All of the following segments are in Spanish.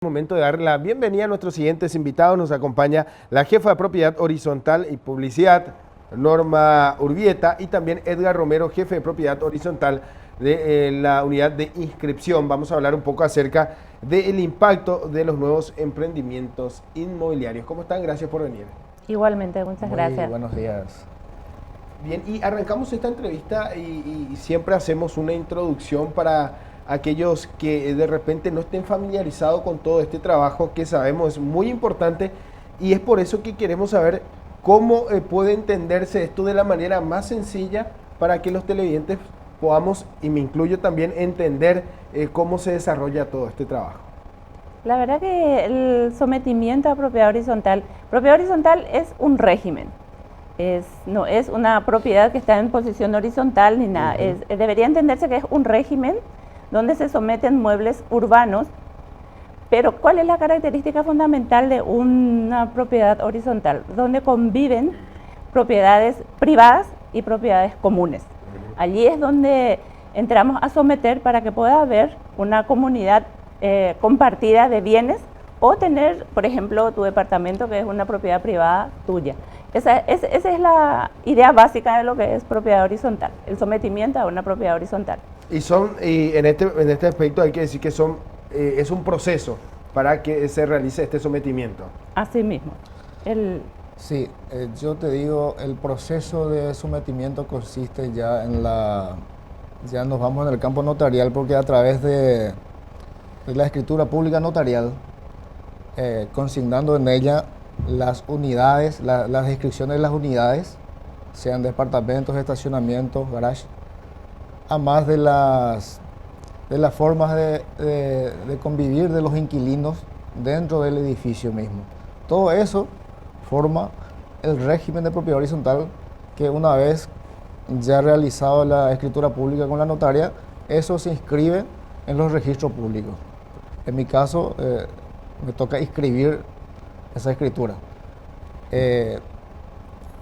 Momento de dar la bienvenida a nuestros siguientes invitados. Nos acompaña la jefa de Propiedad Horizontal y Publicidad, Norma Urbieta, y también Edgar Romero, jefe de Propiedad Horizontal de la unidad de inscripción. Vamos a hablar un poco acerca del impacto de los nuevos emprendimientos inmobiliarios. ¿Cómo están? Gracias por venir. Igualmente, muchas gracias. Buenos días. Bien, y arrancamos esta entrevista y siempre hacemos una introducción para aquellos que de repente no estén familiarizados con todo este trabajo que sabemos es muy importante, y es por eso que queremos saber cómo puede entenderse esto de la manera más sencilla para que los televidentes podamos, y me incluyo también, entender cómo se desarrolla todo este trabajo. La verdad que el sometimiento a propiedad horizontal es un régimen. No es una propiedad que está en posición horizontal ni nada. Debería entenderse que es un régimen donde se someten muebles urbanos. Pero ¿cuál es la característica fundamental de una propiedad horizontal? Donde conviven propiedades privadas y propiedades comunes. Allí es donde entramos a someter para que pueda haber una comunidad compartida de bienes, o tener, por ejemplo, tu departamento, que es una propiedad privada tuya. Esa es la idea básica de lo que es propiedad horizontal, el sometimiento a una propiedad horizontal. Y en este aspecto hay que decir que es un proceso para que se realice este sometimiento. Así mismo. Sí, yo te digo, el proceso de sometimiento consiste ya ya nos vamos en el campo notarial, porque a través de la escritura pública notarial, consignando en ella las unidades, las descripciones de las unidades, sean departamentos, estacionamientos, garage, a más de las formas de convivir de los inquilinos dentro del edificio mismo. Todo eso forma el régimen de propiedad horizontal, que una vez ya realizado la escritura pública con la notaria, eso se inscribe en los registros públicos. En mi caso, me toca inscribir esa escritura.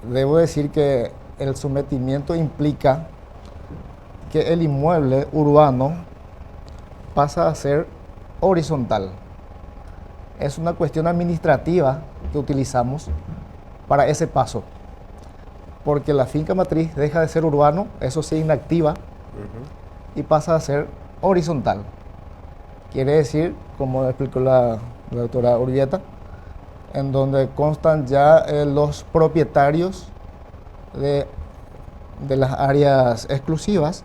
Debo decir que el sometimiento implica que el inmueble urbano pasa a ser horizontal. Es una cuestión administrativa que utilizamos para ese paso, porque la finca matriz deja de ser urbano, eso se inactiva, y pasa a ser horizontal. Quiere decir, como explicó la doctora Urbieta, en donde constan ya los propietarios de las áreas exclusivas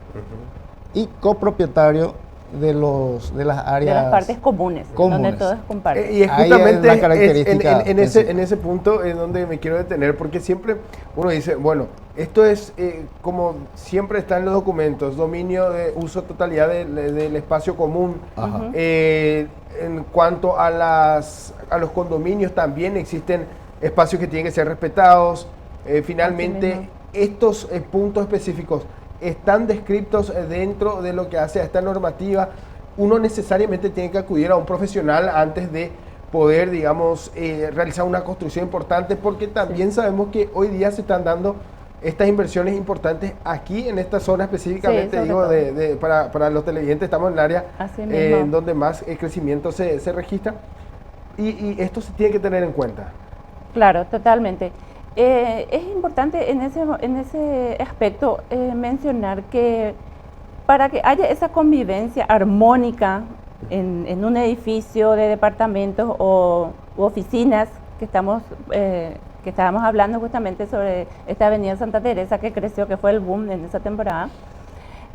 y copropietario de las áreas... De las partes comunes. Donde todos comparten. Y es justamente la característica en ese punto en donde me quiero detener, porque siempre uno dice, bueno, esto es como siempre está en los documentos, dominio de uso totalidad del espacio común. En cuanto a los condominios, también existen espacios que tienen que ser respetados. Finalmente, estos puntos específicos están descritos dentro de lo que hace a esta normativa. Uno necesariamente tiene que acudir a un profesional antes de poder, digamos, realizar una construcción importante, porque también sabemos que hoy día se están dando estas inversiones importantes aquí en esta zona específicamente, digo, para los televidentes, estamos en el área en donde más crecimiento se registra, y esto se tiene que tener en cuenta. Claro, totalmente. Es importante en ese aspecto mencionar que para que haya esa convivencia armónica en un edificio de departamentos u oficinas, que estábamos hablando justamente sobre esta avenida Santa Teresa que creció, que fue el boom en esa temporada,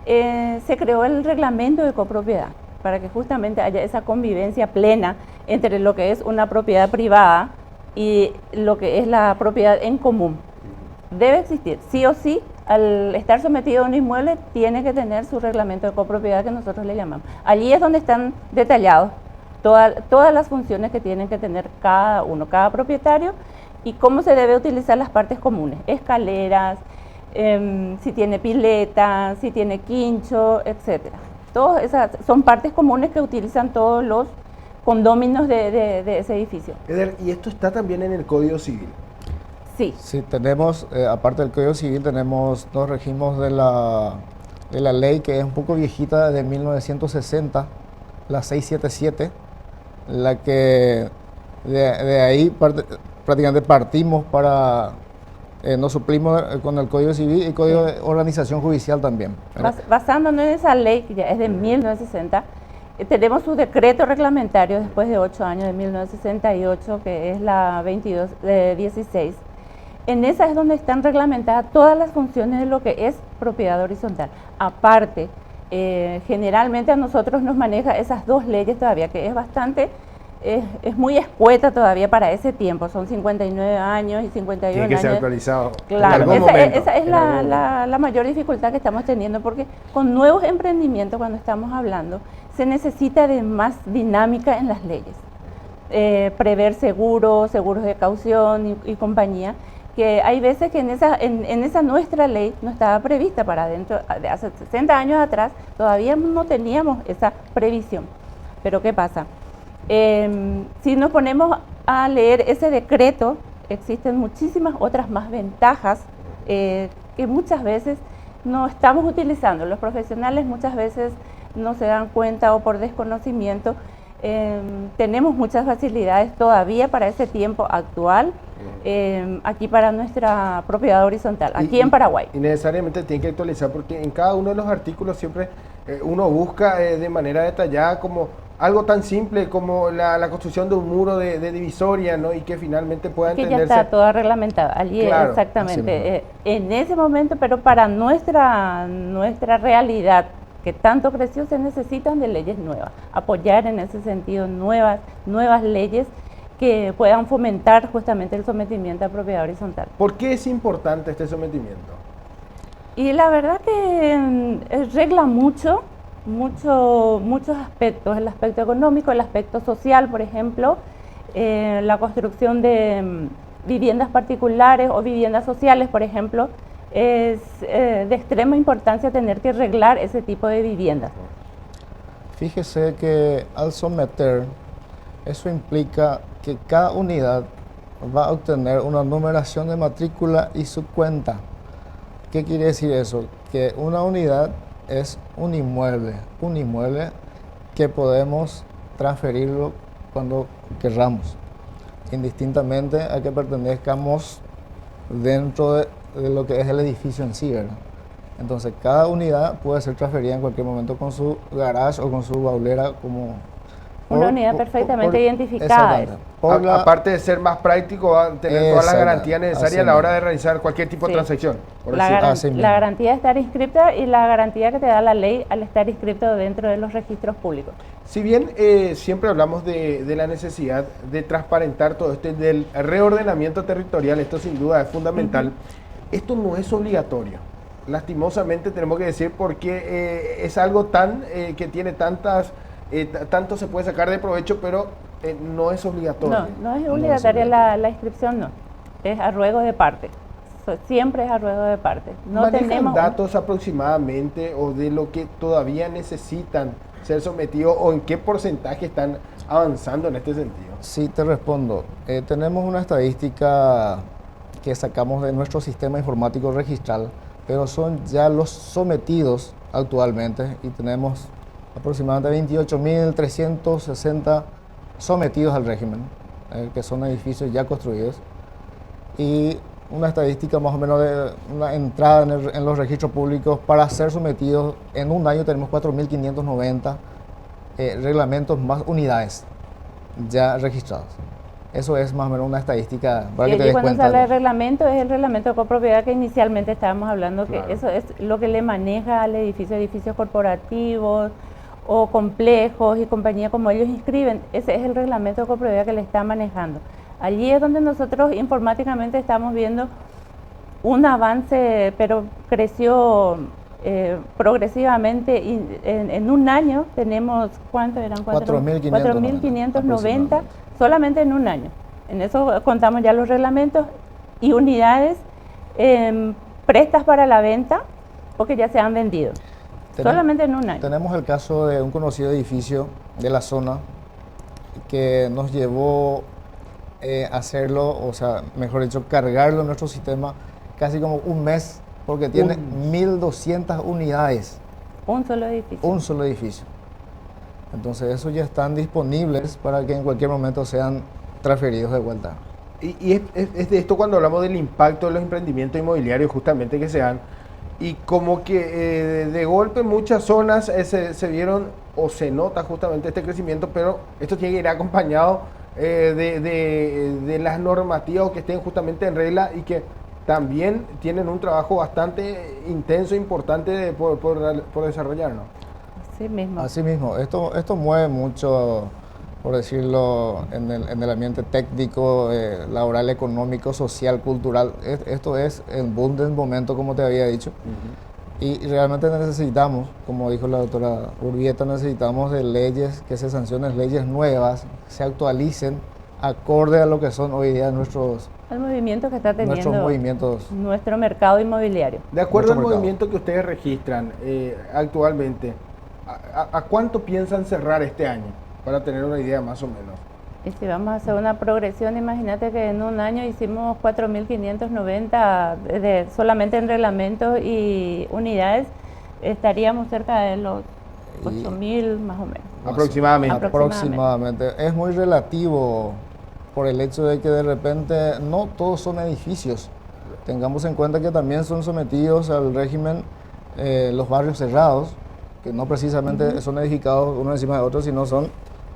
se creó el reglamento de copropiedad para que justamente haya esa convivencia plena entre lo que es una propiedad privada y lo que es la propiedad en común. Debe existir, sí o sí, al estar sometido a un inmueble, tiene que tener su reglamento de copropiedad, que nosotros le llamamos. Allí es donde están detallados todas las funciones que tienen que tener cada propietario, y cómo se debe utilizar las partes comunes, escaleras, si tiene pileta, si tiene quincho, etc. Todas esas son partes comunes que utilizan todos los condóminos de ese edificio. Eder, ¿y esto está también en el Código Civil? Sí. Sí, tenemos, aparte del Código Civil, tenemos dos regimos de la ley, que es un poco viejita, de 1960, la 677, la que de ahí prácticamente partimos para, nos suplimos con el Código Civil y Código de Organización Judicial también. Basándonos en esa ley, que ya es de 1960, tenemos su decreto reglamentario después de 8 años, de 1968, que es la 2216. En esa es donde están reglamentadas todas las funciones de lo que es propiedad horizontal. Aparte, generalmente a nosotros nos maneja esas dos leyes todavía, que es bastante, es muy escueta todavía para ese tiempo, son 59 años y 51 años. Tiene que ser actualizado. Claro, esa es la mayor dificultad que estamos teniendo, porque con nuevos emprendimientos, cuando estamos hablando, se necesita de más dinámica en las leyes. Prever seguros de caución y compañía, que hay veces que en esa nuestra ley no estaba prevista para dentro, de hace 60 años atrás, todavía no teníamos esa previsión. Pero ¿qué pasa? Si nos ponemos a leer ese decreto, existen muchísimas otras más ventajas que muchas veces no estamos utilizando. Los profesionales muchas veces no se dan cuenta o por desconocimiento. Tenemos muchas facilidades todavía para ese tiempo actual, aquí para nuestra propiedad horizontal, aquí en Paraguay. Y necesariamente tiene que actualizar, porque en cada uno de los artículos siempre uno busca de manera detallada como algo tan simple como la construcción de un muro de divisoria, ¿no? Y que finalmente pueda entenderse. Que ya está toda reglamentada, allí claro, exactamente, en ese momento, pero para nuestra realidad, que tanto creció, se necesitan de leyes nuevas, apoyar en ese sentido nuevas leyes que puedan fomentar justamente el sometimiento a propiedad horizontal. ¿Por qué es importante este sometimiento? Y la verdad que regla muchos aspectos, el aspecto económico, el aspecto social, por ejemplo, la construcción de viviendas particulares o viviendas sociales, por ejemplo, es de extrema importancia tener que arreglar ese tipo de viviendas. Fíjese que al someter, eso implica que cada unidad va a obtener una numeración de matrícula y su cuenta. ¿Qué quiere decir eso? Que una unidad es un inmueble que podemos transferirlo cuando querramos, indistintamente a que pertenezcamos dentro de lo que es el edificio en sí, ¿verdad? Entonces cada unidad puede ser transferida en cualquier momento con su garage o con su baulera como... Una unidad perfectamente identificada. Aparte de ser más práctico, va a tener todas las garantías necesarias a la hora de realizar cualquier tipo de transacción. La garantía de estar inscripta y la garantía que te da la ley al estar inscrito dentro de los registros públicos. Si bien siempre hablamos de la necesidad de transparentar todo esto, del reordenamiento territorial, esto sin duda es fundamental, esto no es obligatorio. Lastimosamente tenemos que decir, porque es algo tan que tiene tanto se puede sacar de provecho, pero no es obligatorio. No es obligatoria la inscripción, no. Es a ruego de parte. Siempre es a ruego de parte. No tenemos datos aproximadamente o de lo que todavía necesitan ser sometidos o en qué porcentaje están avanzando en este sentido. Sí, te respondo. Tenemos una estadística que sacamos de nuestro sistema informático registral, pero son ya los sometidos actualmente y tenemos aproximadamente 28.360 sometidos al régimen, que son edificios ya construidos, y una estadística más o menos de una entrada en los registros públicos para ser sometidos en un año. Tenemos 4.590 reglamentos más unidades ya registrados. Eso es más o menos una estadística para que te des cuenta. Cuando sale el reglamento, es el reglamento de copropiedad que inicialmente estábamos hablando, que eso es lo que le maneja al edificios corporativos o complejos y compañía como ellos inscriben. Ese es el reglamento de copropiedad que le está manejando. Allí es donde nosotros informáticamente estamos viendo un avance, pero creció progresivamente y en un año tenemos, ¿cuánto eran? 4.590 solamente en un año. En eso contamos ya los reglamentos y unidades prestas para la venta porque ya se han vendido. Solamente en un año. Tenemos el caso de un conocido edificio de la zona que nos llevó hacerlo, o sea, mejor dicho, cargarlo en nuestro sistema casi como un mes, porque tiene 1.200 unidades. Un solo edificio. Un solo edificio. Entonces esos ya están disponibles para que en cualquier momento sean transferidos de vuelta. Y es de esto cuando hablamos del impacto de los emprendimientos inmobiliarios justamente que se dan. Y como que de golpe en muchas zonas se vieron o se nota justamente este crecimiento, pero esto tiene que ir acompañado de las normativas que estén justamente en regla y que también tienen un trabajo bastante intenso e importante por desarrollar, ¿no? Así mismo. Así mismo, esto mueve mucho, por decirlo, en el ambiente técnico, laboral, económico, social, cultural. Esto es el boom del momento, como te había dicho. Y realmente necesitamos, como dijo la doctora Urbieta, necesitamos de leyes, que se sancionen leyes nuevas, se actualicen acorde a lo que son hoy día nuestros El movimiento que está teniendo movimientos. nuestro mercado inmobiliario. De acuerdo al Mucho mercado. movimiento que ustedes registran actualmente, ¿a cuánto piensan cerrar este año? Para tener una idea más o menos. Y si vamos a hacer una progresión, imagínate que en un año hicimos 4.590 solamente en reglamentos y unidades, estaríamos cerca de los 8.000 más o menos. Aproximadamente. Aproximadamente. Es muy relativo por el hecho de que de repente no todos son edificios. Tengamos en cuenta que también son sometidos al régimen los barrios cerrados, que no precisamente son edificados uno encima de otro, sino son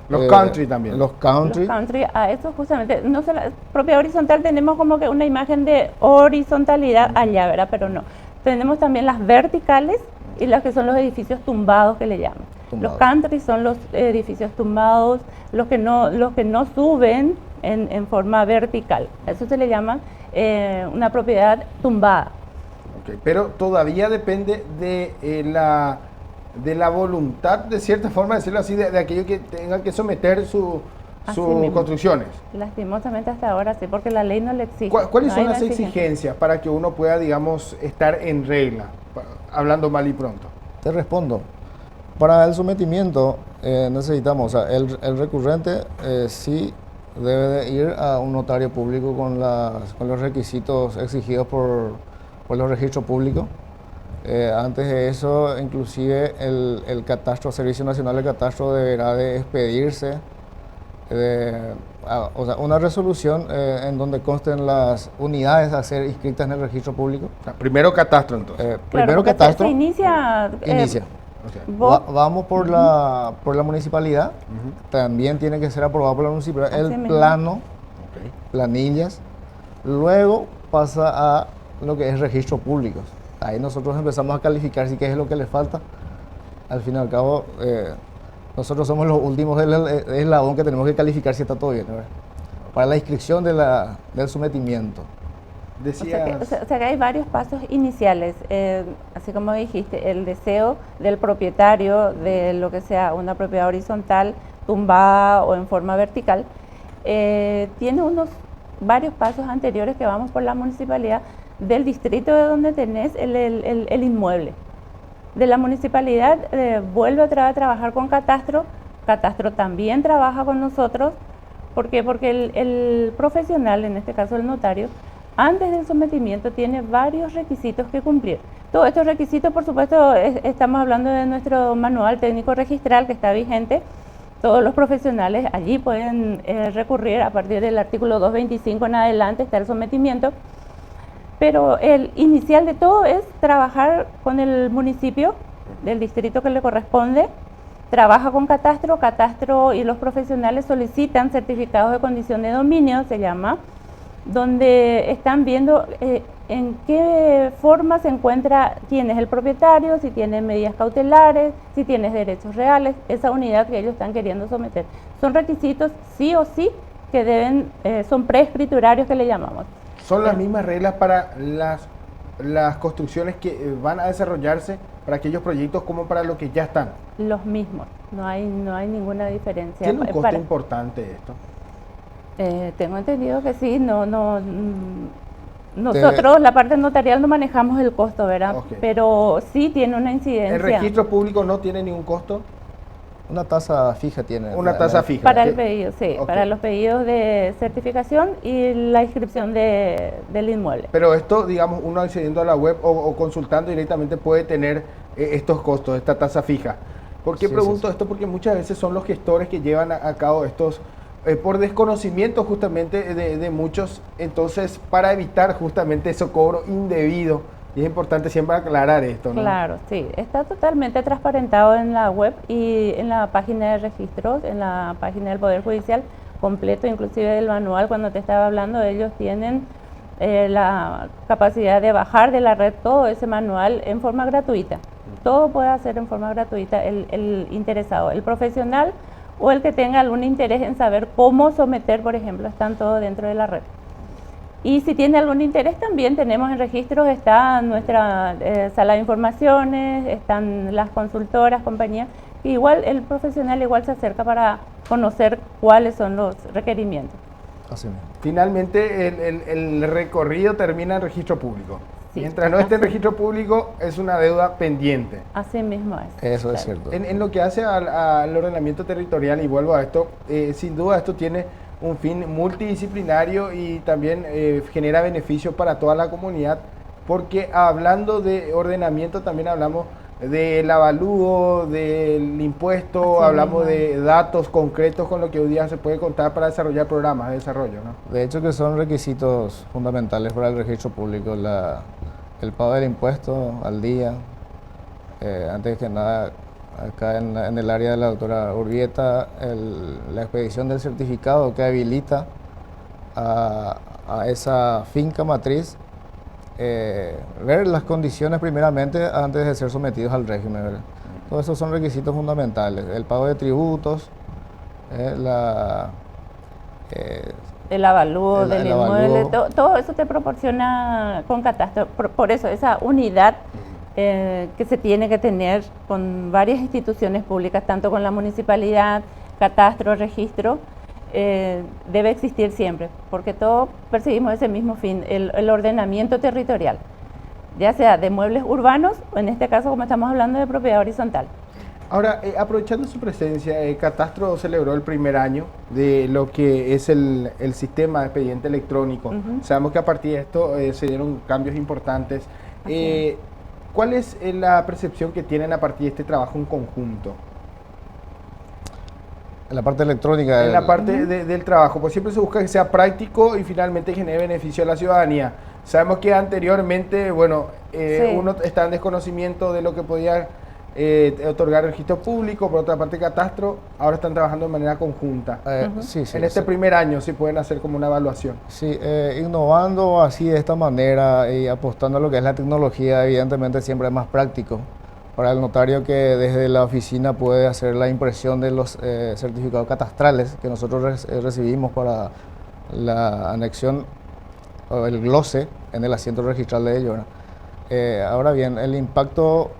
Los country también. Los country. Los country, a eso justamente, no solo propiedad horizontal, tenemos como que una imagen de horizontalidad allá, ¿verdad? Pero no. Tenemos también las verticales y las que son los edificios tumbados que le llaman. Tumbados. Los country son los edificios tumbados, los que no suben en forma vertical. Eso se le llama una propiedad tumbada. Okay, pero todavía depende de la voluntad, de cierta forma, decirlo así, de aquellos que tengan que someter sus construcciones. Lastimosamente hasta ahora sí, porque la ley no le exige. ¿Cuáles No son hay las una exigencias para que uno pueda, digamos, estar en regla? Hablando mal y pronto. Te respondo. Para el sometimiento necesitamos, o sea, el recurrente sí debe de ir a un notario público con los requisitos exigidos por los registros públicos. Antes de eso, inclusive el catastro, Servicio Nacional de Catastro deberá de expedirse o sea, una resolución en donde consten las unidades a ser inscritas en el registro público. Primero catastro, entonces. Claro, Primero porque catastro. se inicia. Inicia. Okay. Vamos por la municipalidad, también tiene que ser aprobado por la municipalidad, Así el mismo. plano, Okay. planillas, luego pasa a lo que es registros públicos. Ahí nosotros empezamos a calificar si qué es lo que le falta. Al fin y al cabo, nosotros somos los últimos del eslabón que tenemos que calificar si está todo bien, ¿verdad? Para la inscripción del sometimiento. Decías... O sea que hay varios pasos iniciales, así como dijiste, el deseo del propietario de lo que sea una propiedad horizontal, tumbada o en forma vertical, tiene varios pasos anteriores que vamos por la municipalidad del distrito de donde tenés el inmueble. De la municipalidad vuelve otra vez a trabajar con Catastro. Catastro también trabaja con nosotros. ¿Por qué? Porque el profesional, en este caso el notario, antes del sometimiento tiene varios requisitos que cumplir. Todos estos requisitos, por supuesto, estamos hablando de nuestro manual técnico registral que está vigente. Todos los profesionales allí pueden recurrir a partir del artículo 225 en adelante, está el sometimiento. Pero el inicial de todo es trabajar con el municipio del distrito que le corresponde, trabaja con Catastro, Catastro y los profesionales solicitan certificados de condición de dominio, se llama, donde están viendo en qué forma se encuentra quién es el propietario, si tiene medidas cautelares, si tiene derechos reales, esa unidad que ellos están queriendo someter. Son requisitos sí o sí que son preescriturarios que le llamamos. ¿Son las mismas reglas para las construcciones que van a desarrollarse para aquellos proyectos como para los que ya están? Los mismos, no hay ninguna diferencia. ¿Tiene un costo importante esto? Tengo entendido que sí, nosotros la parte notarial no manejamos el costo, ¿verdad? Okay. Pero sí tiene una incidencia. ¿El registro público no tiene ningún costo? Una tasa fija tiene. Una tasa fija. Para el pedido, sí, Okay. para los pedidos de certificación y la inscripción del inmueble. Pero esto, digamos, uno accediendo a la web o consultando directamente puede tener estos costos, esta tasa fija. ¿Por qué pregunto esto? Porque muchas veces son los gestores que llevan a cabo estos, por desconocimiento justamente de muchos, entonces para evitar justamente ese cobro indebido. Y es importante siempre aclarar esto, ¿no? Claro, sí, está totalmente transparentado en la web y en la página de registros, en la página del Poder Judicial, completo, inclusive del manual, cuando te estaba hablando, ellos tienen la capacidad de bajar de la red todo ese manual en forma gratuita. Todo puede hacer en forma gratuita el interesado, el profesional o el que tenga algún interés en saber cómo someter, por ejemplo, están todos dentro de la red. Y si tiene algún interés también tenemos en registros, está nuestra sala de informaciones, están las consultoras, compañías, y igual el profesional igual se acerca para conocer cuáles son los requerimientos. Así mismo. Finalmente el recorrido termina en registro público. Sí, mientras no esté en registro público es una deuda pendiente. Así mismo es. Eso es cierto. En lo que hace al ordenamiento territorial, y vuelvo a esto, sin duda esto tiene un fin multidisciplinario y también genera beneficios para toda la comunidad, porque hablando de ordenamiento también hablamos del avalúo, del impuesto, así hablamos mismo de datos concretos con lo que hoy día se puede contar para desarrollar programas de desarrollo, ¿no? De hecho que son requisitos fundamentales para el registro público, el pago del impuesto al día, antes que nada. Acá en el área de la doctora Urbieta, la expedición del certificado que habilita a esa finca matriz, ver las condiciones primeramente antes de ser sometidos al régimen, ¿verdad? Todos esos son requisitos fundamentales, el pago de tributos, el avalúo del inmueble, todo eso te proporciona con catastro, por eso esa unidad que se tiene que tener con varias instituciones públicas, tanto con la municipalidad, catastro, registro, debe existir siempre, porque todos perseguimos ese mismo fin, el ordenamiento territorial, ya sea de muebles urbanos, o en este caso como estamos hablando de propiedad horizontal. Ahora, aprovechando su presencia, Catastro celebró el primer año de lo que es el sistema de expediente electrónico. Sabemos que a partir de esto se dieron cambios importantes. ¿Cuál es la percepción que tienen a partir de este trabajo en conjunto? En la parte electrónica. En la parte del trabajo, pues siempre se busca que sea práctico y finalmente genere beneficio a la ciudadanía. Sabemos que anteriormente, bueno, uno está en desconocimiento de lo que podía otorgar el registro público, por otra parte Catastro, ahora están trabajando de manera conjunta. En este primer año sí pueden hacer como una evaluación. Sí, innovando así de esta manera y apostando a lo que es la tecnología, evidentemente siempre es más práctico para el notario, que desde la oficina puede hacer la impresión de los certificados catastrales que nosotros recibimos para la anexión o el glose en el asiento registral de ellos. Ahora bien, el impacto,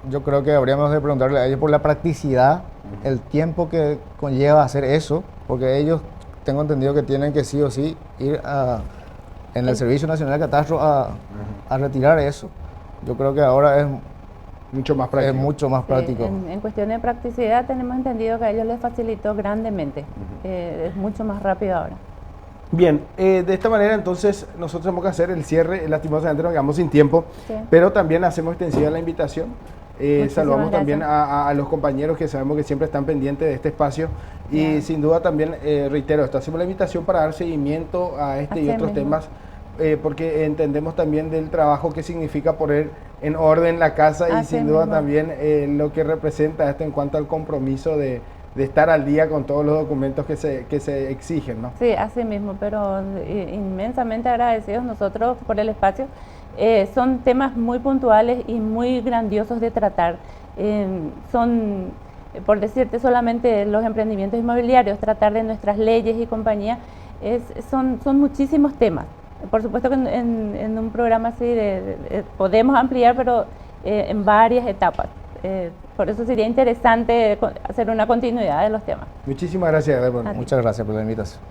yo creo que habríamos de preguntarle a ellos por la practicidad, el tiempo que conlleva hacer eso, porque ellos, tengo entendido que tienen que sí o sí ir en el Servicio Nacional de Catastro a retirar eso. Yo creo que ahora es mucho más práctico. Es mucho más práctico. En cuestión de practicidad tenemos entendido que a ellos les facilitó grandemente, es mucho más rápido ahora. Bien, de esta manera entonces nosotros tenemos que hacer el cierre, lastimosamente nos quedamos sin tiempo, pero también hacemos extensiva la invitación. Saludamos también a los compañeros que sabemos que siempre están pendientes de este espacio y sin duda también, reitero esto, hacemos la invitación para dar seguimiento a este y otros temas, porque entendemos también del trabajo que significa poner en orden la casa y sin duda también lo que representa esto en cuanto al compromiso de estar al día con todos los documentos que se exigen, ¿no? Sí, así mismo, pero inmensamente agradecidos nosotros por el espacio. Son temas muy puntuales y muy grandiosos de tratar. Son, por decirte, solamente los emprendimientos inmobiliarios, tratar de nuestras leyes y compañías, son muchísimos temas. Por supuesto que en un programa así podemos ampliar, pero en varias etapas. Por eso sería interesante hacer una continuidad de los temas. Muchísimas gracias, Edward. Muchas gracias por la invitación.